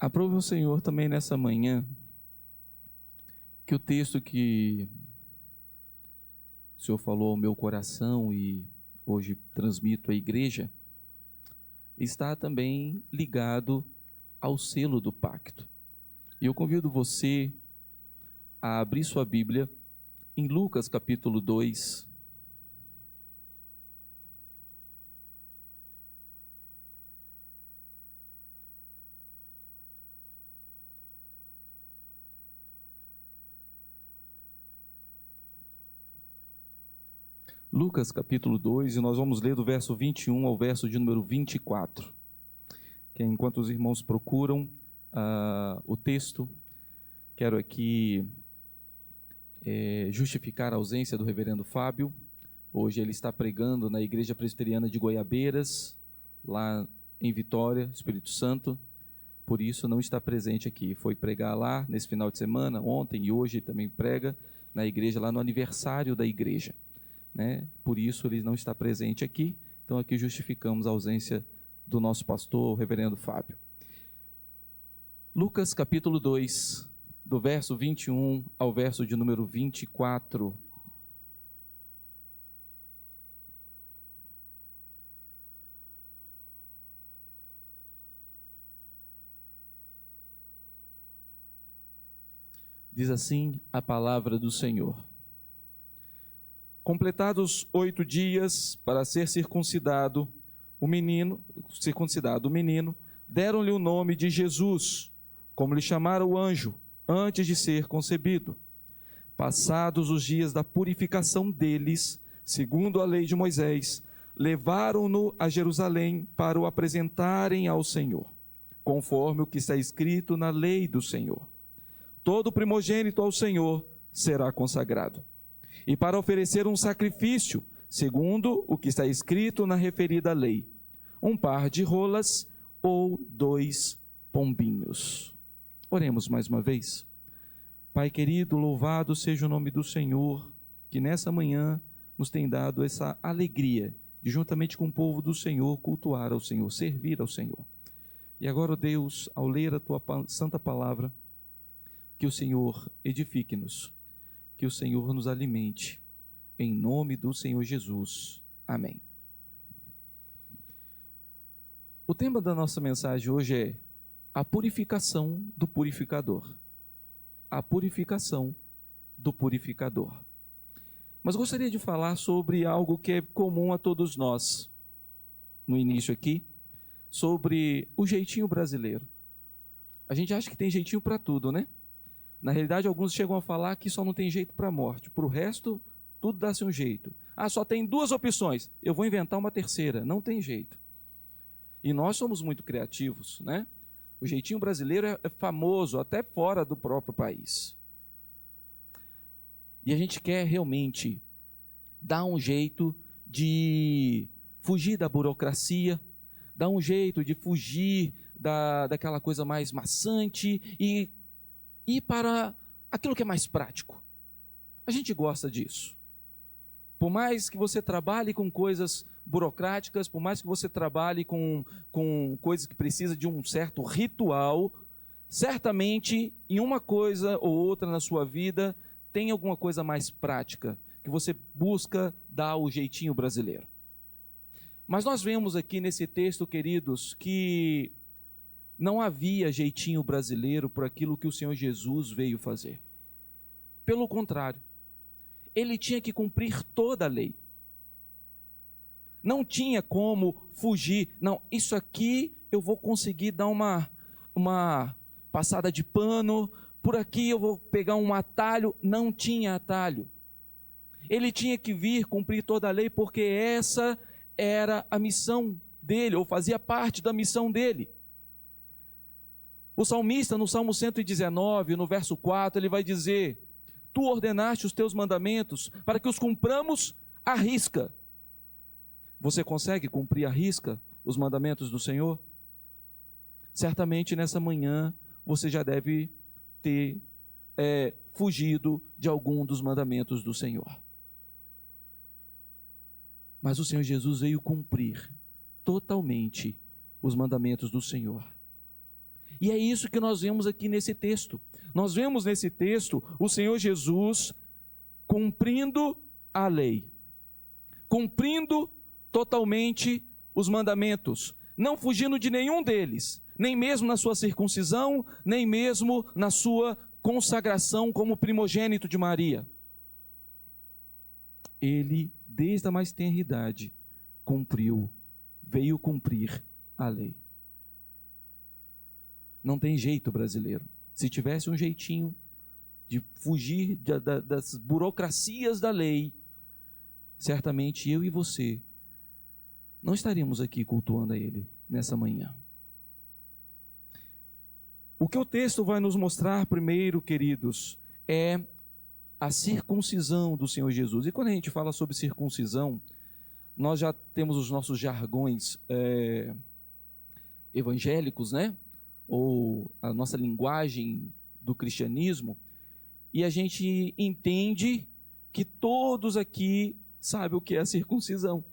Aprove o Senhor também nessa manhã que o texto que o Senhor falou ao meu coração e hoje transmito à igreja está também ligado ao selo do pacto. E eu convido você a abrir sua Bíblia em Lucas capítulo 2. Lucas capítulo 2, e nós vamos ler do verso 21 ao verso de número 24. Que enquanto os irmãos procuram o texto, quero aqui justificar a ausência do reverendo Fábio. Hoje ele está pregando na Igreja Presbiteriana de Goiabeiras, lá em Vitória, Espírito Santo. Por isso não está presente aqui. Foi pregar lá nesse final de semana, ontem e hoje também prega na igreja, lá no aniversário da igreja. Por isso ele não está presente aqui. Então aqui justificamos a ausência do nosso pastor, o reverendo Fábio. Lucas capítulo 2, do verso 21 ao verso de número 24. Diz assim a palavra do Senhor. Completados 8 dias para ser circuncidado, o menino, deram-lhe o nome de Jesus, como lhe chamara o anjo, antes de ser concebido. Passados os dias da purificação deles, segundo a lei de Moisés, levaram-no a Jerusalém para o apresentarem ao Senhor, conforme o que está escrito na lei do Senhor. Todo primogênito ao Senhor será consagrado, e para oferecer um sacrifício, segundo o que está escrito na referida lei, um par de rolas ou 2 pombinhos. Oremos mais uma vez. Pai querido, louvado seja o nome do Senhor, que nessa manhã nos tem dado essa alegria de, juntamente com o povo do Senhor, cultuar ao Senhor, servir ao Senhor. E agora, Deus, ao ler a Tua santa palavra, que o Senhor edifique-nos, que o Senhor nos alimente, em nome do Senhor Jesus. Amém. O tema da nossa mensagem hoje é a purificação do purificador. A purificação do purificador. Mas gostaria de falar sobre algo que é comum a todos nós, no início aqui, sobre o jeitinho brasileiro. A gente acha que tem jeitinho para tudo, né? Na realidade, alguns chegam a falar que só não tem jeito para a morte. Para o resto, tudo dá-se um jeito. Só tem 2 opções. Eu vou inventar uma terceira. Não tem jeito. E nós somos muito criativos, né? O jeitinho brasileiro é famoso até fora do próprio país. E a gente quer realmente dar um jeito de fugir da burocracia, dar um jeito de fugir daquela coisa mais maçante e ir para aquilo que é mais prático. A gente gosta disso. Por mais que você trabalhe com coisas burocráticas, por mais que você trabalhe com coisas que precisam de um certo ritual, certamente em uma coisa ou outra na sua vida tem alguma coisa mais prática que você busca dar o jeitinho brasileiro. Mas nós vemos aqui nesse texto, queridos, que não havia jeitinho brasileiro por aquilo que o Senhor Jesus veio fazer. Pelo contrário, ele tinha que cumprir toda a lei. Não tinha como fugir. Não, isso aqui eu vou conseguir dar uma passada de pano, por aqui eu vou pegar um atalho. Não tinha atalho. Ele tinha que vir cumprir toda a lei, porque essa era a missão dele, ou fazia parte da missão dele. O salmista, no Salmo 119, no verso 4, ele vai dizer: Tu ordenaste os teus mandamentos para que os cumpramos à risca. Você consegue cumprir à risca os mandamentos do Senhor? Certamente nessa manhã você já deve ter fugido de algum dos mandamentos do Senhor. Mas o Senhor Jesus veio cumprir totalmente os mandamentos do Senhor. E é isso que nós vemos aqui nesse texto. Nós vemos nesse texto o Senhor Jesus cumprindo a lei, cumprindo totalmente os mandamentos, não fugindo de nenhum deles, nem mesmo na sua circuncisão, nem mesmo na sua consagração como primogênito de Maria. Ele, desde a mais tenra idade, veio cumprir a lei. Não tem jeito, brasileiro. Se tivesse um jeitinho de fugir das burocracias da lei, certamente eu e você não estaríamos aqui cultuando a Ele nessa manhã. O que o texto vai nos mostrar primeiro, queridos, é a circuncisão do Senhor Jesus. E quando a gente fala sobre circuncisão, nós já temos os nossos jargões evangélicos, né? Ou a nossa linguagem do cristianismo, e a gente entende que todos aqui sabem o que é a circuncisão.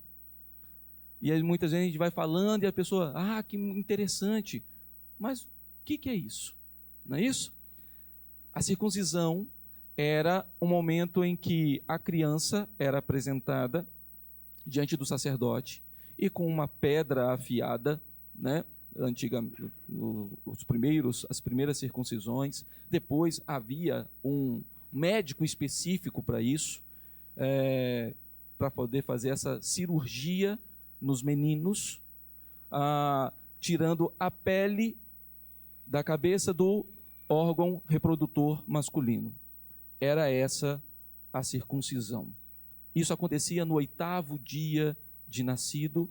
E aí muitas vezes a gente vai falando e a pessoa, que interessante, mas o que é isso? Não é isso? A circuncisão era o momento em que a criança era apresentada diante do sacerdote e com uma pedra afiada, né? As primeiras circuncisões. Depois havia um médico específico para isso, para poder fazer essa cirurgia nos meninos, tirando a pele da cabeça do órgão reprodutor masculino. Era essa a circuncisão. Isso acontecia no 8º dia de nascido,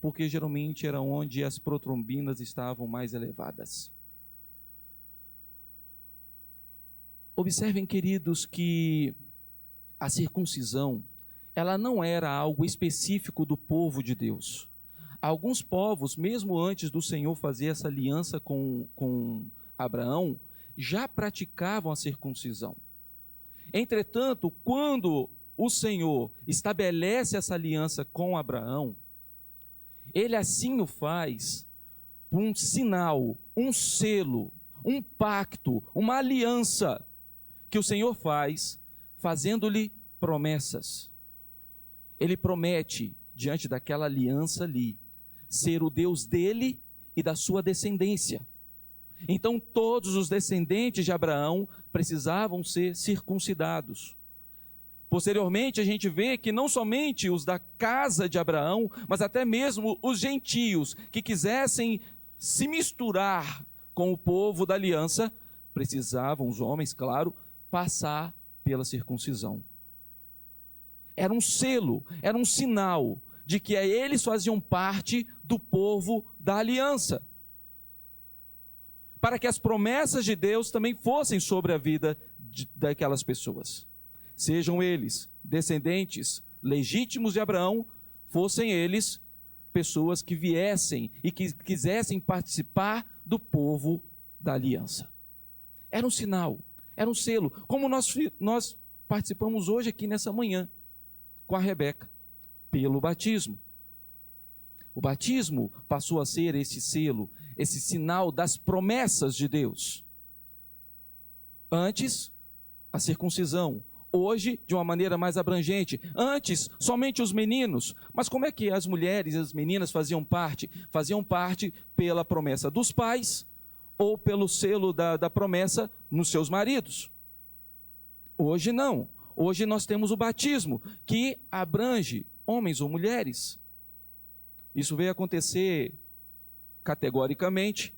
porque geralmente era onde as protrombinas estavam mais elevadas. Observem, queridos, que a circuncisão, ela não era algo específico do povo de Deus. Alguns povos, mesmo antes do Senhor fazer essa aliança com Abraão, já praticavam a circuncisão. Entretanto, quando o Senhor estabelece essa aliança com Abraão, Ele assim o faz por um sinal, um selo, um pacto, uma aliança que o Senhor faz, fazendo-lhe promessas. Ele promete, diante daquela aliança ali, ser o Deus dele e da sua descendência. Então todos os descendentes de Abraão precisavam ser circuncidados. Posteriormente a gente vê que não somente os da casa de Abraão, mas até mesmo os gentios que quisessem se misturar com o povo da aliança, precisavam, os homens, claro, passar pela circuncisão. Era um selo, era um sinal de que eles faziam parte do povo da aliança, para que as promessas de Deus também fossem sobre a vida daquelas pessoas. Sejam eles descendentes legítimos de Abraão, fossem eles pessoas que viessem e que quisessem participar do povo da aliança. Era um sinal, era um selo, como nós participamos hoje aqui nessa manhã, com a Rebeca, pelo batismo. O batismo passou a ser esse selo, esse sinal das promessas de Deus. Antes, a circuncisão. Hoje, de uma maneira mais abrangente. Antes, somente os meninos. Mas como é que as mulheres e as meninas faziam parte? Faziam parte pela promessa dos pais ou pelo selo da promessa nos seus maridos. Hoje não. Hoje nós temos o batismo, que abrange homens ou mulheres. Isso veio acontecer categoricamente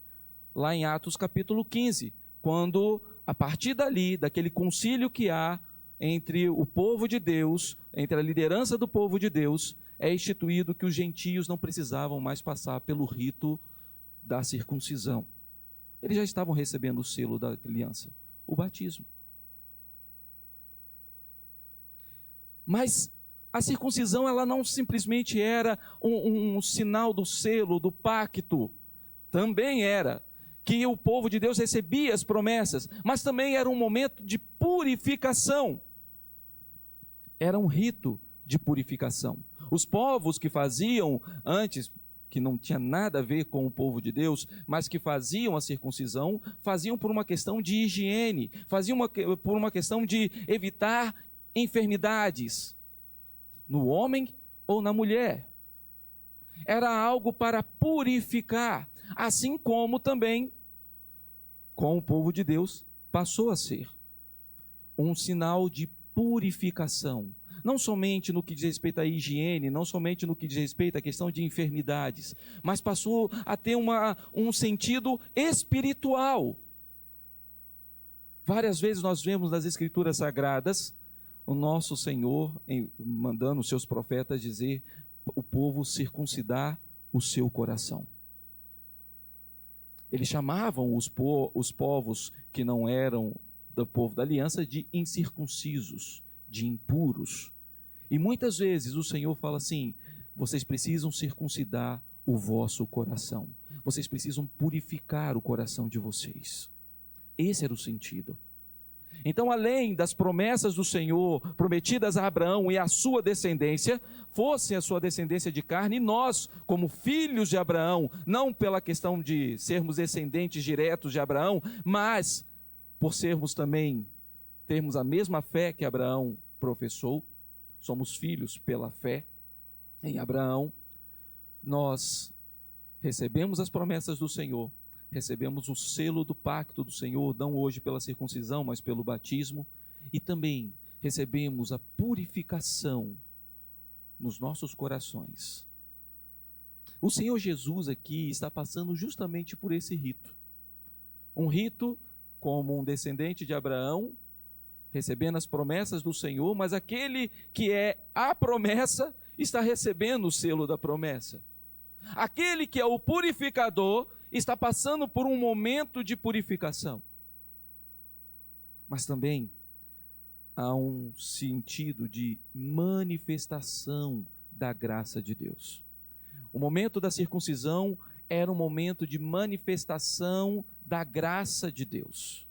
lá em Atos capítulo 15, quando, a partir dali, daquele concílio que há entre o povo de Deus, entre a liderança do povo de Deus, é instituído que os gentios não precisavam mais passar pelo rito da circuncisão. Eles já estavam recebendo o selo da aliança, o batismo. Mas a circuncisão, ela não simplesmente era um sinal do selo, do pacto. Também era que o povo de Deus recebia as promessas, mas também era um momento de purificação. Era um rito de purificação. Os povos que faziam antes que não tinha nada a ver com o povo de Deus, mas que faziam a circuncisão, faziam por uma questão de higiene, faziam por uma questão de evitar enfermidades no homem ou na mulher. Era algo para purificar, assim como também com o povo de Deus passou a ser um sinal de purificação, não somente no que diz respeito à higiene, não somente no que diz respeito à questão de enfermidades, mas passou a ter um sentido espiritual. Várias vezes nós vemos nas Escrituras Sagradas o nosso Senhor mandando os seus profetas dizer o povo circuncidar o seu coração. Eles chamavam os povos que não eram do povo da aliança de incircuncisos, de impuros. E muitas vezes o Senhor fala assim: vocês precisam circuncidar o vosso coração. Vocês precisam purificar o coração de vocês. Esse era o sentido. Então, além das promessas do Senhor prometidas a Abraão e a sua descendência, fosse a sua descendência de carne, e nós, como filhos de Abraão, não pela questão de sermos descendentes diretos de Abraão, mas por sermos também, termos a mesma fé que Abraão professou, somos filhos pela fé em Abraão, nós recebemos as promessas do Senhor, recebemos o selo do pacto do Senhor, não hoje pela circuncisão, mas pelo batismo, e também recebemos a purificação nos nossos corações. O Senhor Jesus aqui está passando justamente por esse rito. Um rito como um descendente de Abraão, recebendo as promessas do Senhor, mas aquele que é a promessa está recebendo o selo da promessa. Aquele que é o purificador está passando por um momento de purificação. Mas também há um sentido de manifestação da graça de Deus. O momento da circuncisão era um momento de manifestação da graça de Deus.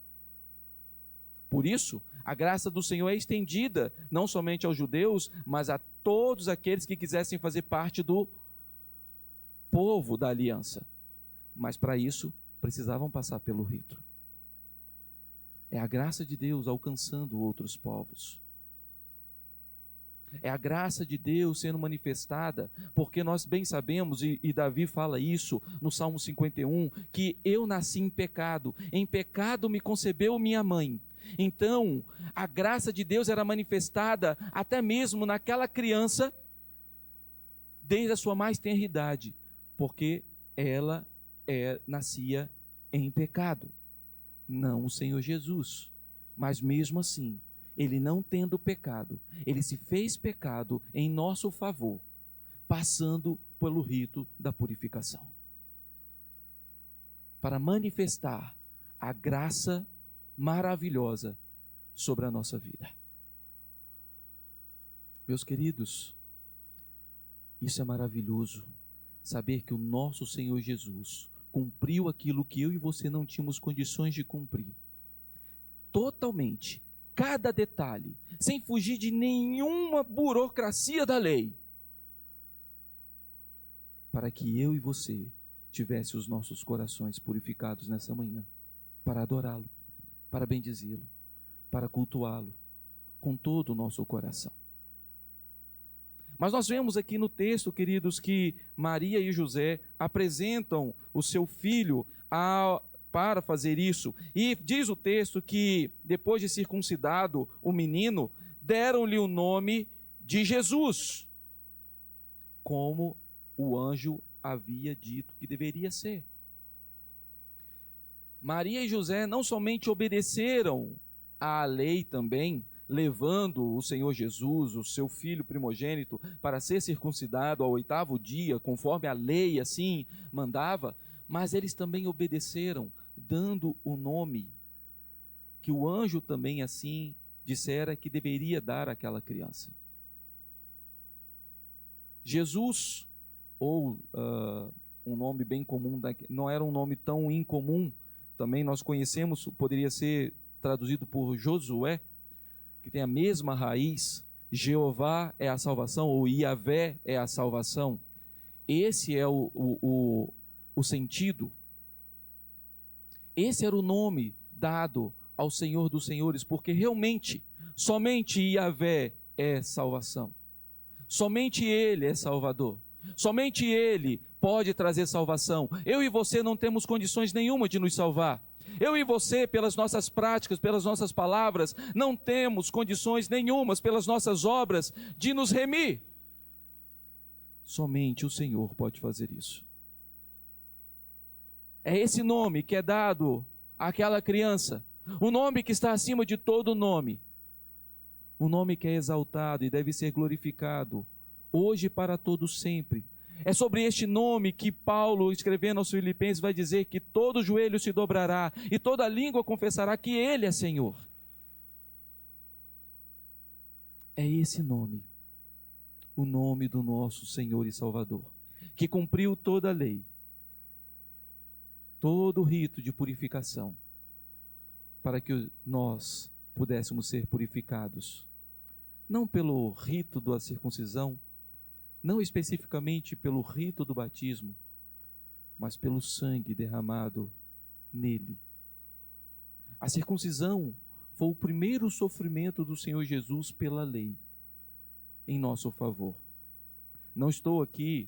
Por isso, a graça do Senhor é estendida não somente aos judeus, mas a todos aqueles que quisessem fazer parte do povo da aliança. Mas para isso, precisavam passar pelo rito. É a graça de Deus alcançando outros povos. É a graça de Deus sendo manifestada, porque nós bem sabemos, e Davi fala isso no Salmo 51, que eu nasci em pecado me concebeu minha mãe. Então, a graça de Deus era manifestada até mesmo naquela criança, desde a sua mais tenra idade, porque ela nascia em pecado, não o Senhor Jesus, mas mesmo assim, ele não tendo pecado, ele se fez pecado em nosso favor, passando pelo rito da purificação, para manifestar a graça maravilhosa sobre a nossa vida. Meus queridos, isso é maravilhoso, saber que o nosso Senhor Jesus cumpriu aquilo que eu e você não tínhamos condições de cumprir. Totalmente, cada detalhe, sem fugir de nenhuma burocracia da lei, para que eu e você tivesse os nossos corações purificados nessa manhã, para adorá-lo, para bendizê-lo, para cultuá-lo com todo o nosso coração. Mas nós vemos aqui no texto, queridos, que Maria e José apresentam o seu filho para fazer isso. E diz o texto que, depois de circuncidado o menino, deram-lhe o nome de Jesus, como o anjo havia dito que deveria ser. Maria e José não somente obedeceram à lei também, levando o Senhor Jesus, o seu filho primogênito, para ser circuncidado ao 8º dia, conforme a lei assim mandava, mas eles também obedeceram, dando o nome que o anjo também assim dissera que deveria dar àquela criança. Jesus, ou um nome bem comum, não era um nome tão incomum, também nós conhecemos, poderia ser traduzido por Josué, que tem a mesma raiz. Jeová é a salvação, ou Iavé é a salvação. Esse é o sentido. Esse era o nome dado ao Senhor dos Senhores, porque realmente, somente Yahvé é salvação. Somente Ele é Salvador. Somente Ele pode trazer salvação. Eu e você não temos condições nenhuma de nos salvar. Eu e você, pelas nossas práticas, pelas nossas palavras, não temos condições nenhumas, pelas nossas obras, de nos remir. Somente o Senhor pode fazer isso. É esse nome que é dado àquela criança, o nome que está acima de todo nome, o nome que é exaltado e deve ser glorificado, hoje e para todos sempre. É sobre este nome que Paulo, escrevendo aos Filipenses, vai dizer que todo joelho se dobrará e toda língua confessará que Ele é Senhor. É esse nome, o nome do nosso Senhor e Salvador, que cumpriu toda a lei, todo o rito de purificação, para que nós pudéssemos ser purificados, não pelo rito da circuncisão, não especificamente pelo rito do batismo, mas pelo sangue derramado nele. A circuncisão foi o primeiro sofrimento do Senhor Jesus pela lei, em nosso favor. Não estou aqui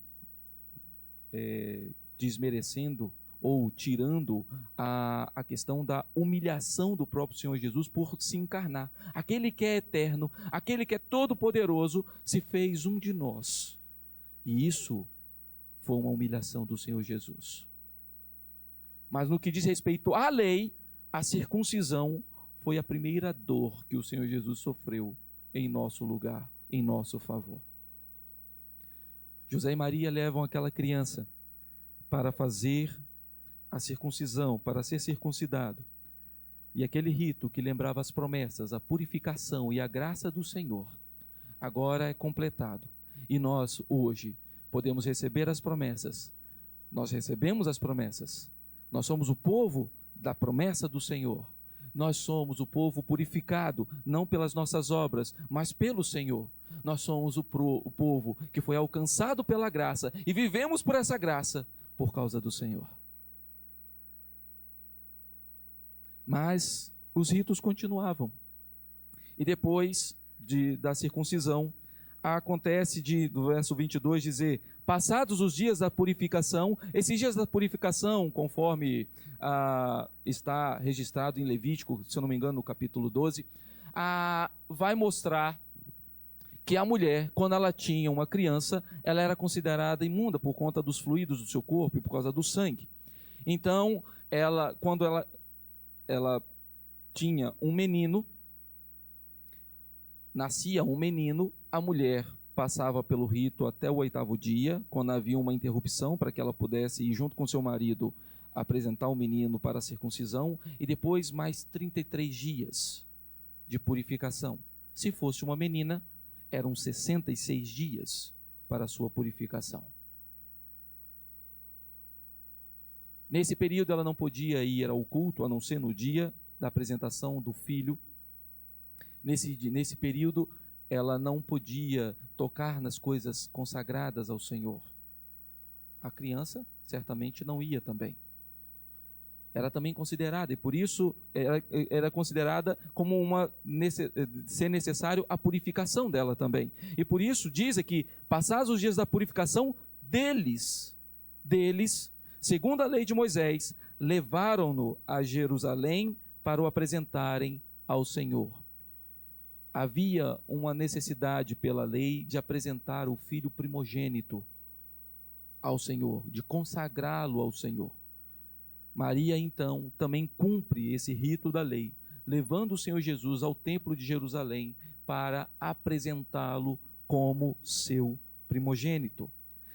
desmerecendo ou tirando a questão da humilhação do próprio Senhor Jesus por se encarnar. Aquele que é eterno, aquele que é todo-poderoso, se fez um de nós. E isso foi uma humilhação do Senhor Jesus. Mas no que diz respeito à lei, a circuncisão foi a primeira dor que o Senhor Jesus sofreu em nosso lugar, em nosso favor. José e Maria levam aquela criança para fazer a circuncisão, para ser circuncidado. E aquele rito que lembrava as promessas, a purificação e a graça do Senhor, agora é completado. E nós, hoje, podemos receber as promessas. Nós recebemos as promessas. Nós somos o povo da promessa do Senhor. Nós somos o povo purificado, não pelas nossas obras, mas pelo Senhor. Nós somos o povo que foi alcançado pela graça e vivemos por essa graça por causa do Senhor. Mas os ritos continuavam. E depois da circuncisão, acontece do verso 22 dizer: passados os dias da purificação, esses dias da purificação, conforme está registrado em Levítico, se eu não me engano, no capítulo 12, vai mostrar que a mulher, quando ela tinha uma criança, ela era considerada imunda por conta dos fluidos do seu corpo e por causa do sangue. Então, quando ela tinha um menino, nascia um menino, a mulher passava pelo rito até o 8º dia, quando havia uma interrupção para que ela pudesse ir junto com seu marido apresentar o menino para a circuncisão, e depois mais 33 dias de purificação. Se fosse uma menina, eram 66 dias para a sua purificação. Nesse período ela não podia ir ao culto, a não ser no dia da apresentação do filho. Nesse período ela não podia tocar nas coisas consagradas ao Senhor. A criança certamente não ia também. Era também considerada, e por isso era considerada como ser necessário a purificação dela também. E por isso diz aqui: passados os dias da purificação deles, segundo a lei de Moisés, levaram-no a Jerusalém para o apresentarem ao Senhor. Havia uma necessidade pela lei de apresentar o filho primogênito ao Senhor, de consagrá-lo ao Senhor. Maria, então, também cumpre esse rito da lei, levando o Senhor Jesus ao templo de Jerusalém para apresentá-lo como seu primogênito.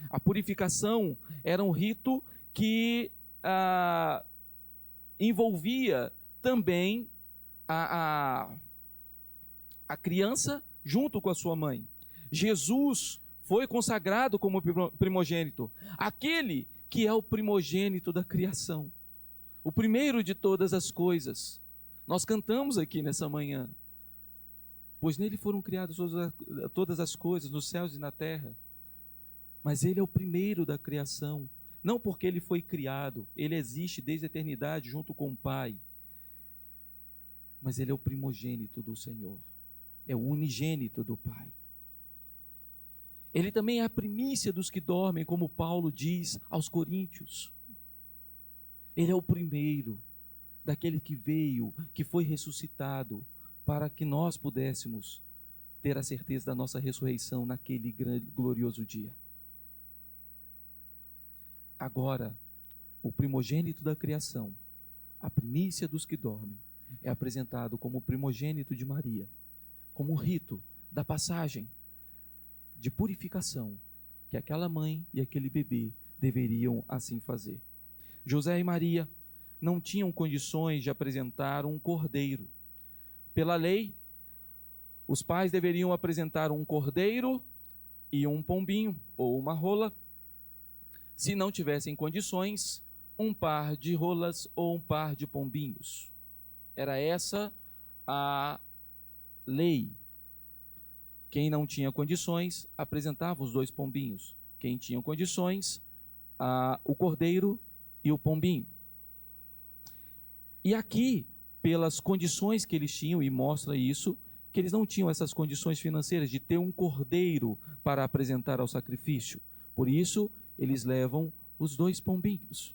A purificação era um rito que envolvia também a criança junto com a sua mãe. Jesus foi consagrado como primogênito, aquele que é o primogênito da criação, o primeiro de todas as coisas. Nós cantamos aqui nessa manhã: pois nele foram criadas todas as coisas, nos céus e na terra. mas ele é o primeiro da criação. Não porque ele foi criado, ele existe desde a eternidade junto com o Pai, mas ele é o primogênito do Senhor, é o unigênito do Pai. Ele também é a primícia dos que dormem, como Paulo diz aos Coríntios. Ele é o primeiro daquele que veio, que foi ressuscitado, para que nós pudéssemos ter a certeza da nossa ressurreição naquele grande, glorioso dia. Agora, o primogênito da criação, a primícia dos que dormem, é apresentado como o primogênito de Maria, como um rito da passagem de purificação que aquela mãe e aquele bebê deveriam assim fazer. José e Maria não tinham condições de apresentar um cordeiro. Pela lei, os pais deveriam apresentar um cordeiro e um pombinho ou uma rola. Se não tivessem condições, um par de rolas ou um par de pombinhos. Era essa a lei. Quem não tinha condições, apresentava os 2 pombinhos. Quem tinha condições, o cordeiro e o pombinho. E aqui, pelas condições que eles tinham, e mostra isso, que eles não tinham essas condições financeiras de ter um cordeiro para apresentar ao sacrifício. Por isso, eles levam os 2 pombinhos.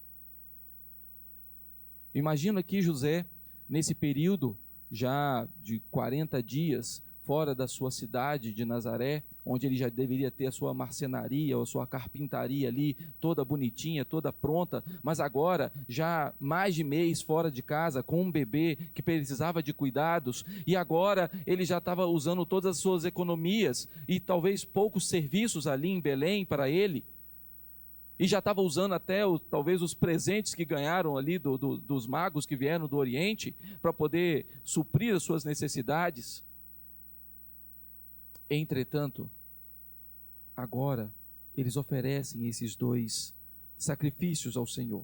Imagino aqui José, nesse período já de 40 dias, fora da sua cidade de Nazaré, onde ele já deveria ter a sua marcenaria ou a sua carpintaria ali, toda bonitinha, toda pronta, mas agora, já mais de mês fora de casa, com um bebê que precisava de cuidados, e agora ele já estava usando todas as suas economias, e talvez poucos serviços ali em Belém para ele, e já estava usando até talvez os presentes que ganharam ali dos magos que vieram do Oriente, para poder suprir as suas necessidades. Entretanto, agora eles oferecem esses 2 sacrifícios ao Senhor.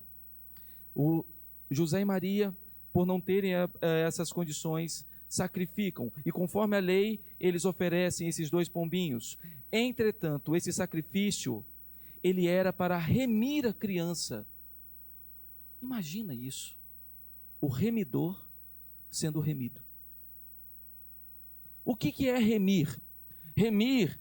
O José e Maria, por não terem essas condições, sacrificam, e conforme a lei, eles oferecem esses 2 pombinhos. Entretanto, esse sacrifício, ele era para remir a criança. Imagina isso, o remidor sendo remido. O que é remir? Remir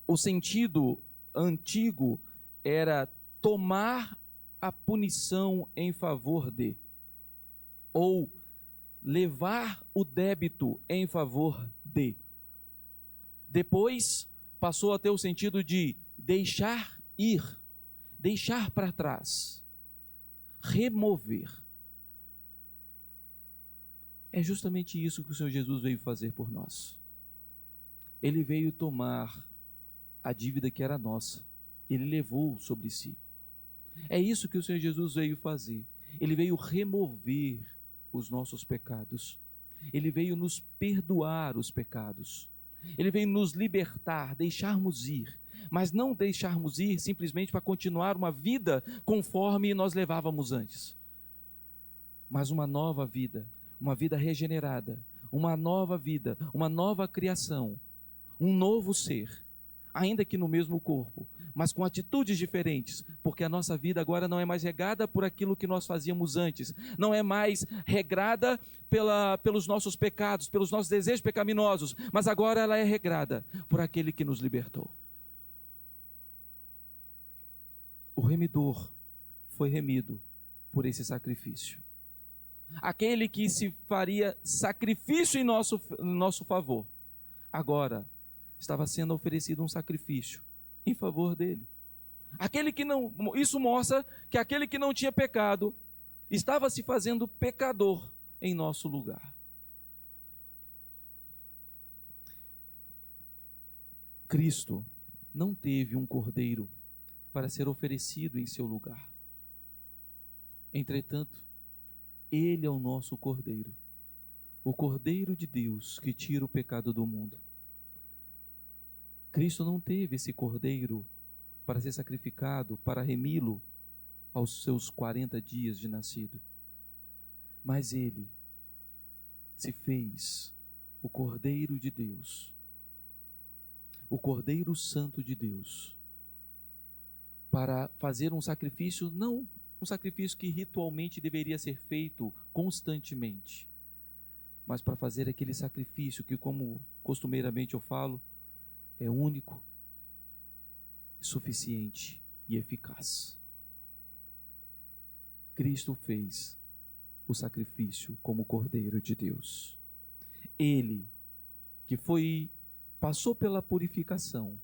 o sentido antigo era tomar a punição em favor de, ou levar o débito em favor de. Depois passou a ter o sentido de deixar ir, deixar para trás, remover. É justamente isso que o Senhor Jesus veio fazer por nós. Ele veio tomar a dívida que era nossa. Ele levou sobre si. É isso que o Senhor Jesus veio fazer. Ele veio remover os nossos pecados. Ele veio nos perdoar os pecados. Ele veio nos libertar, deixarmos ir. Mas não deixarmos ir simplesmente para continuar uma vida conforme nós levávamos antes. Mas uma nova vida, uma vida regenerada, uma nova vida, uma nova criação, um novo ser, ainda que no mesmo corpo, mas com atitudes diferentes, porque a nossa vida agora não é mais regada por aquilo que nós fazíamos antes, não é mais regrada pelos nossos pecados, pelos nossos desejos pecaminosos, mas agora ela é regrada por aquele que nos libertou. O remidor foi remido por esse sacrifício. Aquele que se faria sacrifício em nosso favor, agora estava sendo oferecido um sacrifício em favor dele. Aquele que não, isso mostra que aquele que não tinha pecado estava se fazendo pecador em nosso lugar. Cristo não teve um cordeiro para ser oferecido em seu lugar. Entretanto, ele é o nosso cordeiro, o cordeiro de Deus que tira o pecado do mundo. Cristo não teve esse cordeiro para ser sacrificado, para remi-lo aos seus 40 dias de nascido. Mas ele se fez o cordeiro de Deus, o Cordeiro Santo de Deus, para fazer um sacrifício, não um sacrifício que ritualmente deveria ser feito constantemente, mas para fazer aquele sacrifício que, como costumeiramente eu falo, é único, suficiente e eficaz. Cristo fez o sacrifício como Cordeiro de Deus. Ele, que passou pela purificação,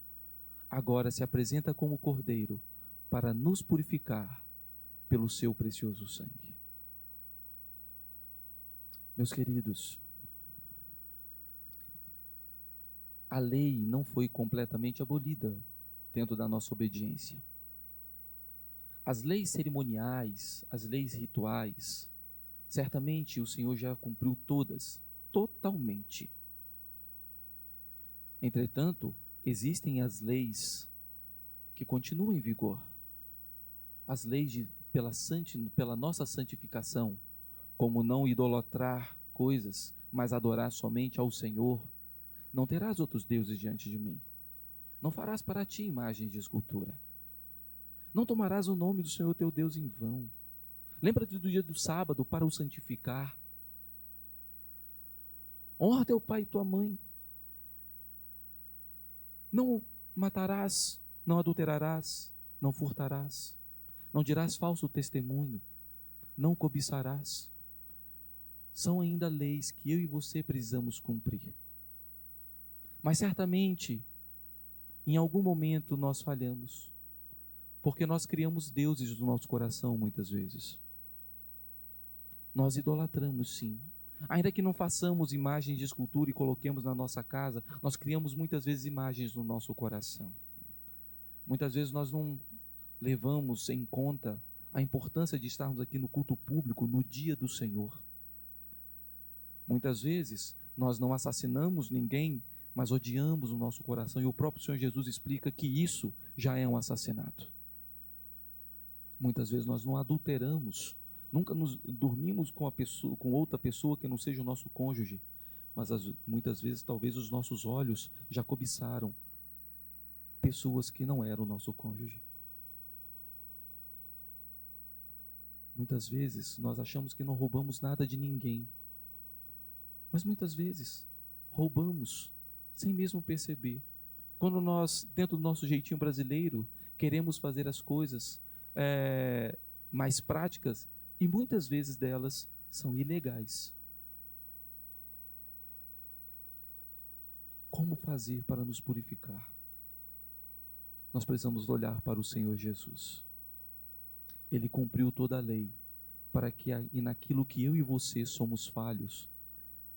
agora se apresenta como Cordeiro para nos purificar pelo seu precioso sangue. Meus queridos, a lei não foi completamente abolida dentro da nossa obediência. As leis cerimoniais, as leis rituais, certamente o Senhor já cumpriu todas, totalmente. Entretanto, existem as leis que continuam em vigor. As leis pela nossa santificação, como não idolatrar coisas, mas adorar somente ao Senhor. Não terás outros deuses diante de mim. Não farás para ti imagens de escultura. Não tomarás o nome do Senhor teu Deus em vão. Lembra-te do dia do sábado para o santificar. Honra teu pai e tua mãe. Não matarás, não adulterarás, não furtarás, não dirás falso testemunho, não cobiçarás. São ainda leis que eu e você precisamos cumprir. Mas certamente, em algum momento nós falhamos, porque nós criamos deuses no nosso coração muitas vezes. Nós idolatramos, sim. Ainda que não façamos imagens de escultura e coloquemos na nossa casa, nós criamos muitas vezes imagens no nosso coração. Muitas vezes nós não levamos em conta a importância de estarmos aqui no culto público no dia do Senhor. Muitas vezes nós não assassinamos ninguém, mas odiamos o nosso coração, e o próprio Senhor Jesus explica que isso já é um assassinato. Muitas vezes nós não adulteramos, nunca nos dormimos com outra pessoa que não seja o nosso cônjuge, mas muitas vezes talvez os nossos olhos já cobiçaram pessoas que não eram o nosso cônjuge. Muitas vezes nós achamos que não roubamos nada de ninguém, mas muitas vezes roubamos sem mesmo perceber. Quando nós, dentro do nosso jeitinho brasileiro, queremos fazer as coisas mais práticas, e muitas vezes delas são ilegais. Como fazer para nos purificar? Nós precisamos olhar para o Senhor Jesus. Ele cumpriu toda a lei, para que e naquilo que eu e você somos falhos,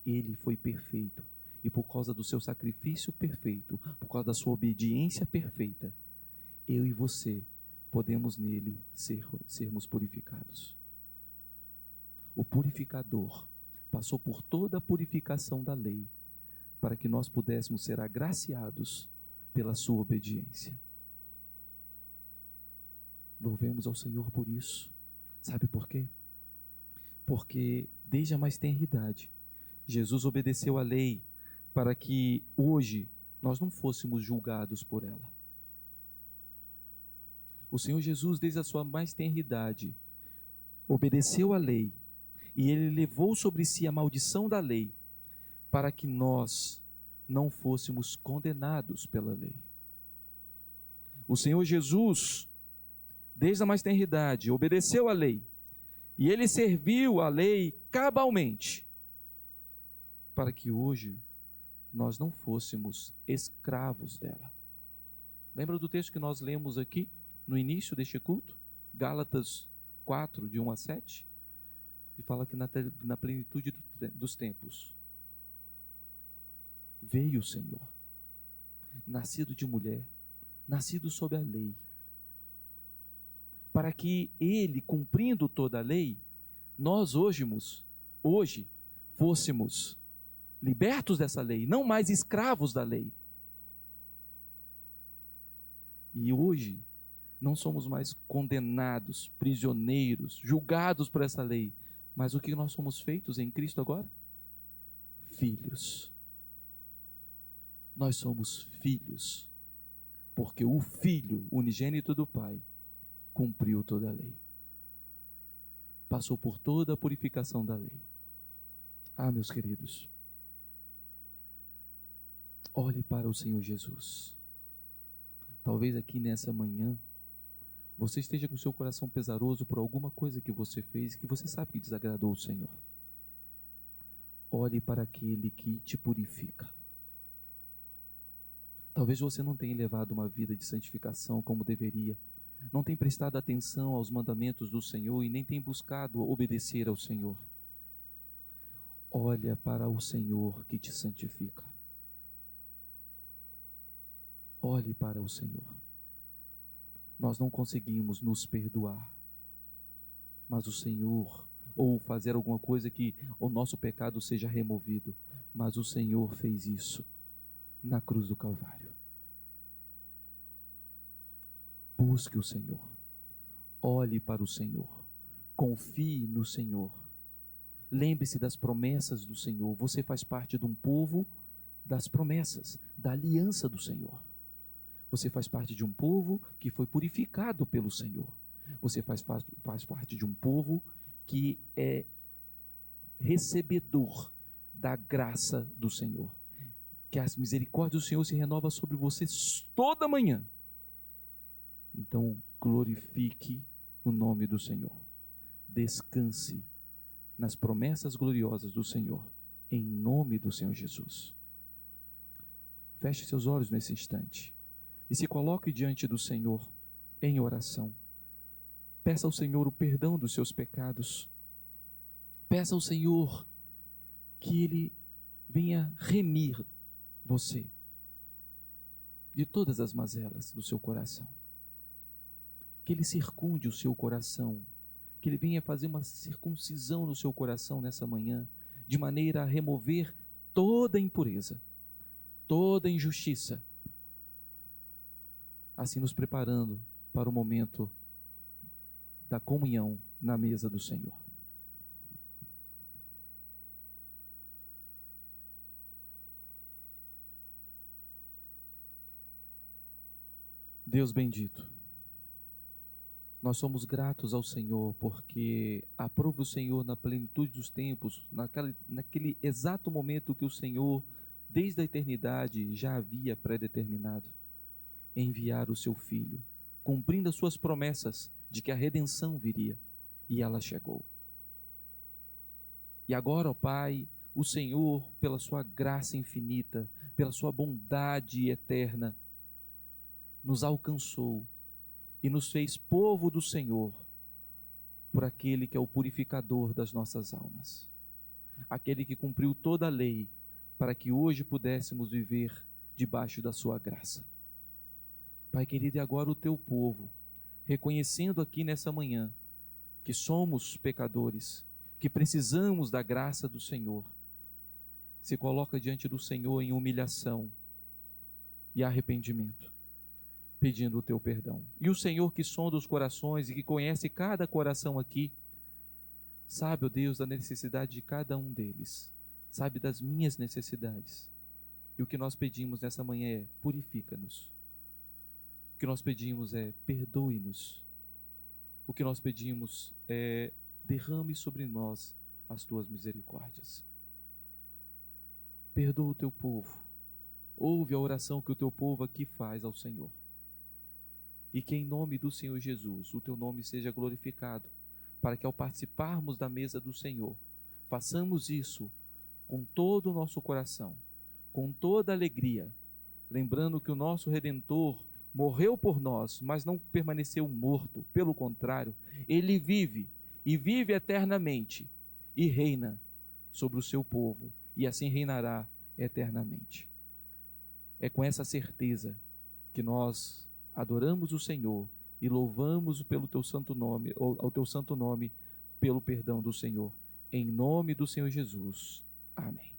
Ele foi perfeito. E por causa do seu sacrifício perfeito, por causa da sua obediência perfeita, eu e você podemos nele sermos purificados. O purificador passou por toda a purificação da lei, para que nós pudéssemos ser agraciados pela sua obediência. Louvemos ao Senhor por isso. Sabe por quê? Porque desde a mais tenra idade, Jesus obedeceu à lei para que hoje nós não fôssemos julgados por ela. O Senhor Jesus, desde a sua mais tenra idade, obedeceu à lei, e Ele levou sobre si a maldição da lei, para que nós não fôssemos condenados pela lei. O Senhor Jesus, desde a mais tenra idade, obedeceu à lei, e Ele serviu a lei cabalmente, para que hoje nós não fôssemos escravos dela. Lembra do texto que nós lemos aqui, no início deste culto? Gálatas 4, de 1 a 7? E fala que na plenitude dos tempos veio o Senhor, nascido de mulher, nascido sob a lei, para que Ele, cumprindo toda a lei, nós hoje fôssemos libertos dessa lei, não mais escravos da lei. E hoje não somos mais condenados, prisioneiros, julgados por essa lei, mas o que nós somos feitos em Cristo agora? Filhos. Nós somos filhos, porque o Filho unigênito do Pai cumpriu toda a lei. Passou por toda a purificação da lei. Ah, meus queridos, olhe para o Senhor Jesus. Talvez aqui nessa manhã você esteja com seu coração pesaroso por alguma coisa que você fez que você sabe que desagradou o Senhor. Olhe para aquele que te purifica. Talvez você não tenha levado uma vida de santificação como deveria, não tenha prestado atenção aos mandamentos do Senhor e nem tenha buscado obedecer ao Senhor. Olha para o Senhor que te santifica. Olhe para o Senhor. Nós não conseguimos nos perdoar, mas o Senhor, ou fazer alguma coisa que o nosso pecado seja removido, mas o Senhor fez isso na cruz do Calvário. Busque o Senhor, olhe para o Senhor, confie no Senhor, lembre-se das promessas do Senhor. Você faz parte de um povo das promessas, da aliança do Senhor. Você faz parte de um povo que foi purificado pelo Senhor. Você faz parte de um povo que é recebedor da graça do Senhor. Que as misericórdias do Senhor se renovam sobre você toda manhã. Então, glorifique o nome do Senhor. Descanse nas promessas gloriosas do Senhor, em nome do Senhor Jesus. Feche seus olhos nesse instante e se coloque diante do Senhor em oração. Peça ao Senhor o perdão dos seus pecados. Peça ao Senhor que Ele venha remir você de todas as mazelas do seu coração. Que Ele circunde o seu coração, que Ele venha fazer uma circuncisão no seu coração nessa manhã, de maneira a remover toda impureza, toda injustiça, assim nos preparando para o momento da comunhão na mesa do Senhor. Deus bendito, nós somos gratos ao Senhor porque aprova o Senhor na plenitude dos tempos, naquele exato momento que o Senhor, desde a eternidade, já havia predeterminado, enviar o seu Filho, cumprindo as suas promessas de que a redenção viria, e ela chegou. E agora, ó Pai, o Senhor, pela sua graça infinita, pela sua bondade eterna, nos alcançou e nos fez povo do Senhor, por aquele que é o purificador das nossas almas, aquele que cumpriu toda a lei, para que hoje pudéssemos viver debaixo da sua graça. Pai querido, e agora o teu povo, reconhecendo aqui nessa manhã que somos pecadores, que precisamos da graça do Senhor, se coloca diante do Senhor em humilhação e arrependimento, pedindo o teu perdão. E o Senhor que sonda os corações e que conhece cada coração aqui, sabe, ó Deus, da necessidade de cada um deles, sabe das minhas necessidades. E o que nós pedimos nessa manhã é: purifica-nos. O que nós pedimos é: perdoe-nos. O que nós pedimos é: derrame sobre nós as tuas misericórdias. Perdoa o teu povo. Ouve a oração que o teu povo aqui faz ao Senhor. E que em nome do Senhor Jesus o teu nome seja glorificado, para que ao participarmos da mesa do Senhor, façamos isso com todo o nosso coração, com toda alegria, lembrando que o nosso Redentor morreu por nós, mas não permaneceu morto, pelo contrário, Ele vive, e vive eternamente, e reina sobre o seu povo, e assim reinará eternamente. É com essa certeza que nós adoramos o Senhor e louvamos pelo teu santo nome, ao teu santo nome, pelo perdão do Senhor. Em nome do Senhor Jesus. Amém.